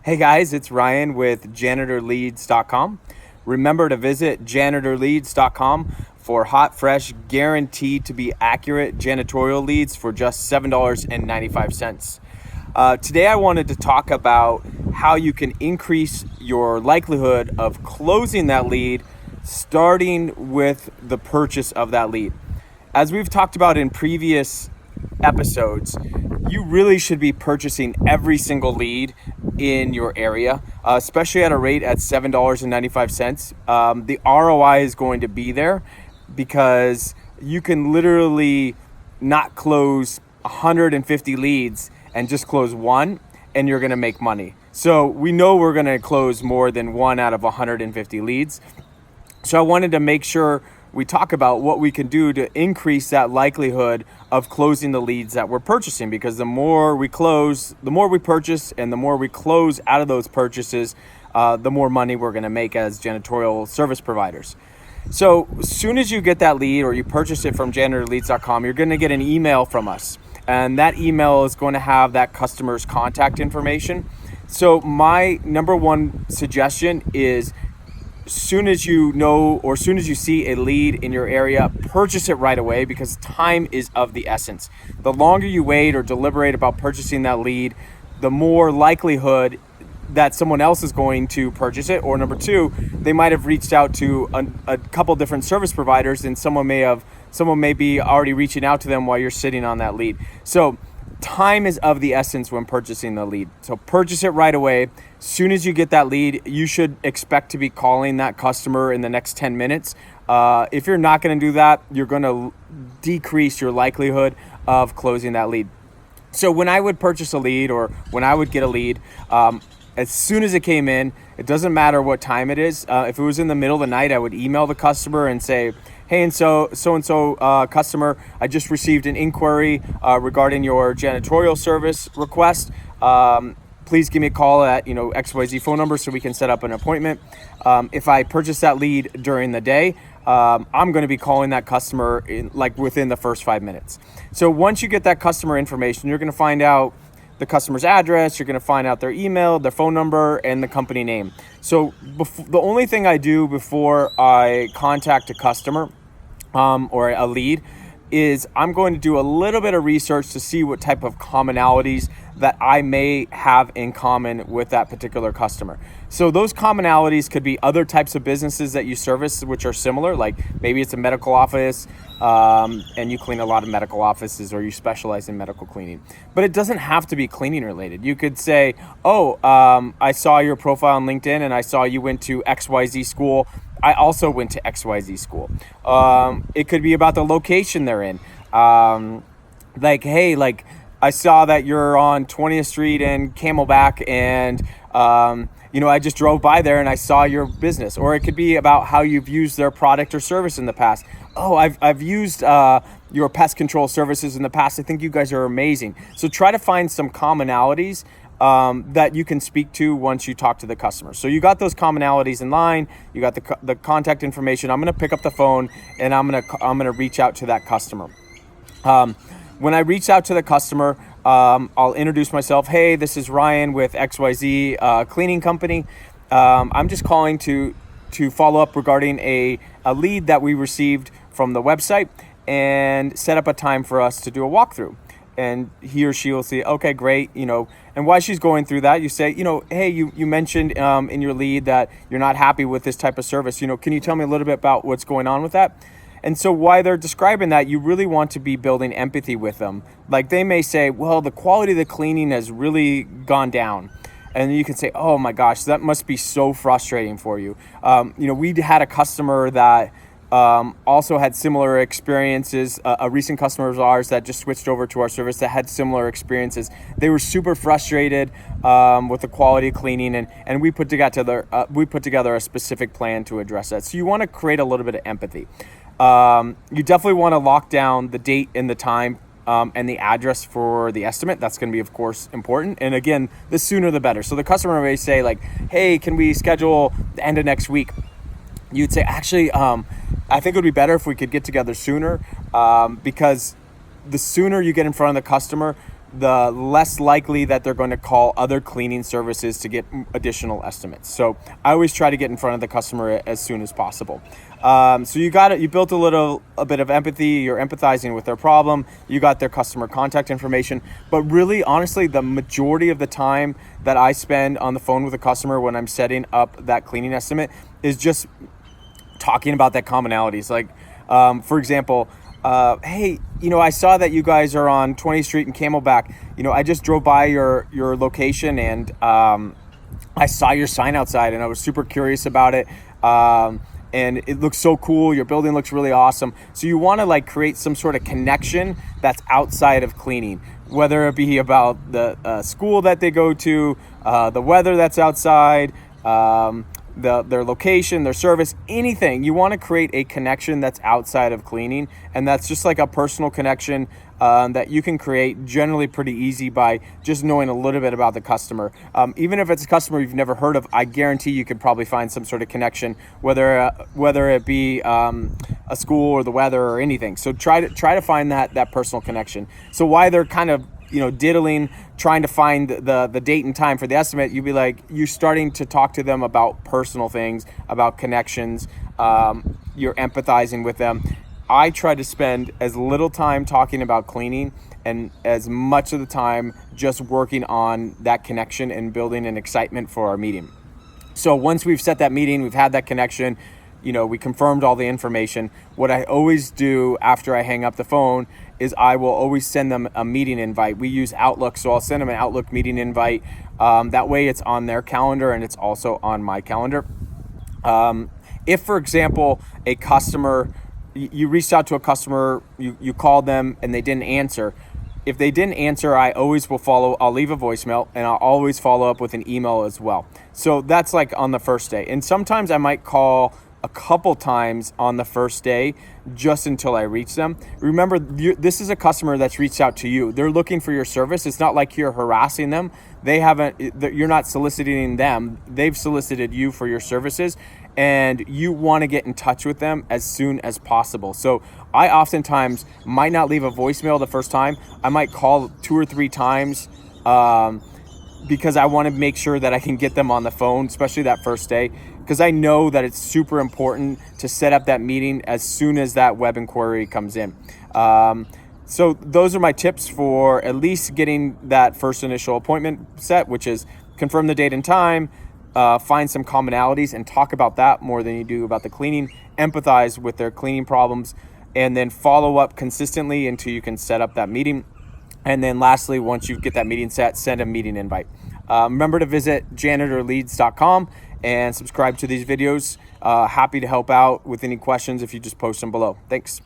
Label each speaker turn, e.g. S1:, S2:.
S1: Hey guys, it's Ryan with janitorleads.com. Remember to visit janitorleads.com for hot, fresh, guaranteed to be accurate janitorial leads for just $7.95. Today I wanted to talk about how you can increase your likelihood of closing that lead starting with the purchase of that lead. As we've talked about in previous episodes, you really should be purchasing every single lead in your area, especially at a rate at $7.95. The ROI is going to be there because you can literally not close 150 leads and just close one, and you're going to make money. So we know we're going to close more than one out of 150 leads. So I wanted to make sure we talk about what we can do to increase that likelihood of closing the leads that we're purchasing, because the more we close, the more we purchase, and the more we close out of those purchases, the more money we're going to make as janitorial service providers. So as soon as you get that lead or you purchase it from janitorleads.com, you're going to get an email from us, and that email is going to have that customer's contact information. So my number one suggestion is, soon as you know or soon as you see a lead in your area, purchase it right away, because time is of the essence. The longer you wait or deliberate about purchasing that lead, the more likelihood that someone else is going to purchase it, or number two, they might have reached out to a couple different service providers, and someone may be already reaching out to them while you're sitting on that lead. So time is of the essence when purchasing the lead. So purchase it right away. As soon as you get that lead, you should expect to be calling that customer in the next 10 minutes. If you're not going to do that, you're going to decrease your likelihood of closing that lead. So when I would purchase a lead, or when I would get a lead, as soon as it came in, it doesn't matter what time it is. If it was in the middle of the night, I would email the customer and say, hey, and so customer, I just received an inquiry regarding your janitorial service request. Please give me a call at XYZ phone number so we can set up an appointment. If I purchase that lead during the day, I'm going to be calling that customer within the first 5 minutes. So once you get that customer information, you're going to find out the customer's address, you're going to find out their email, their phone number, and the company name. So the only thing I do before I contact a customer or a lead is I'm going to do a little bit of research to see what type of commonalities that I may have in common with that particular customer. So those commonalities could be other types of businesses that you service which are similar, like maybe it's a medical office and you clean a lot of medical offices, or you specialize in medical cleaning. But it doesn't have to be cleaning related. You could say, I saw your profile on LinkedIn and I saw you went to XYZ school. I also went to XYZ school. It could be about the location they're in. I saw that you're on 20th Street and Camelback, and I just drove by there and I saw your business. Or it could be about how you've used their product or service in the past. Oh, I've used your pest control services in the past. I think you guys are amazing. So try to find some commonalities that you can speak to once you talk to the customer. So you got those commonalities in line, you got the contact information. I'm going to pick up the phone and I'm going to reach out to that customer. When I reach out to the customer, I'll introduce myself. Hey, this is Ryan with XYZ cleaning company. I'm just calling to follow up regarding a lead that we received from the website, and set up a time for us to do a walkthrough. And he or she will say, okay, great. And while she's going through that, you say, hey, you mentioned in your lead that you're not happy with this type of service. Can you tell me a little bit about what's going on with that? And so while they're describing that, you really want to be building empathy with them. Like they may say, well, the quality of the cleaning has really gone down. And you can say, oh my gosh, that must be so frustrating for you. We had a customer that also had similar experiences. A recent customer of ours that just switched over to our service that had similar experiences. They were super frustrated with the quality of cleaning, and we put together a specific plan to address that. So you want to create a little bit of empathy. You definitely want to lock down the date and the time and the address for the estimate. That's going to be, of course, important. And again, the sooner the better. So the customer may say hey, can we schedule the end of next week? You'd say, actually, I think it would be better if we could get together sooner, because the sooner you get in front of the customer, the less likely that they're going to call other cleaning services to get additional estimates. So I always try to get in front of the customer as soon as possible. So you built a bit of empathy, you're empathizing with their problem, you got their customer contact information, but really, honestly, the majority of the time that I spend on the phone with a customer when I'm setting up that cleaning estimate is just talking about that commonalities. Like, for example, hey, I saw that you guys are on 20th Street in Camelback. I just drove by your location, and I saw your sign outside, and I was super curious about it. And it looks so cool. Your building looks really awesome. So you want to create some sort of connection that's outside of cleaning, whether it be about the school that they go to, the weather that's outside, their location, their service, anything. You want to create a connection that's outside of cleaning, and that's just like a personal connection that you can create generally pretty easy by just knowing a little bit about the customer. Even if it's a customer you've never heard of, I guarantee you could probably find some sort of connection, whether it be a school or the weather or anything. So try to find that personal connection. So while they're kind of diddling, trying to find the date and time for the estimate, you'd be like, you're starting to talk to them about personal things, about connections. You're empathizing with them. I try to spend as little time talking about cleaning and as much of the time just working on that connection and building an excitement for our meeting. So once we've set that meeting, we've had that connection, we confirmed all the information. What I always do after I hang up the phone is I will always send them a meeting invite. We use Outlook, so I'll send them an Outlook meeting invite. That way it's on their calendar and it's also on my calendar. If, for example, a customer, you reached out to a customer, you called them and they didn't answer. If they didn't answer, I always will I'll leave a voicemail, and I'll always follow up with an email as well. So that's on the first day. And sometimes I might call a couple times on the first day just until I reach them. Remember, this is a customer that's reached out to you. They're looking for your service. It's not like you're harassing them. You're not soliciting them. They've solicited you for your services, and you want to get in touch with them as soon as possible. So I oftentimes might not leave a voicemail the first time. I might call 2 or 3 times because I want to make sure that I can get them on the phone, especially that first day, because I know that it's super important to set up that meeting as soon as that web inquiry comes in. So those are my tips for at least getting that first initial appointment set, which is confirm the date and time, find some commonalities and talk about that more than you do about the cleaning, empathize with their cleaning problems, and then follow up consistently until you can set up that meeting. And then lastly, once you get that meeting set, send a meeting invite. Remember to visit janitorleads.com and subscribe to these videos. Happy to help out with any questions if you just post them below. Thanks.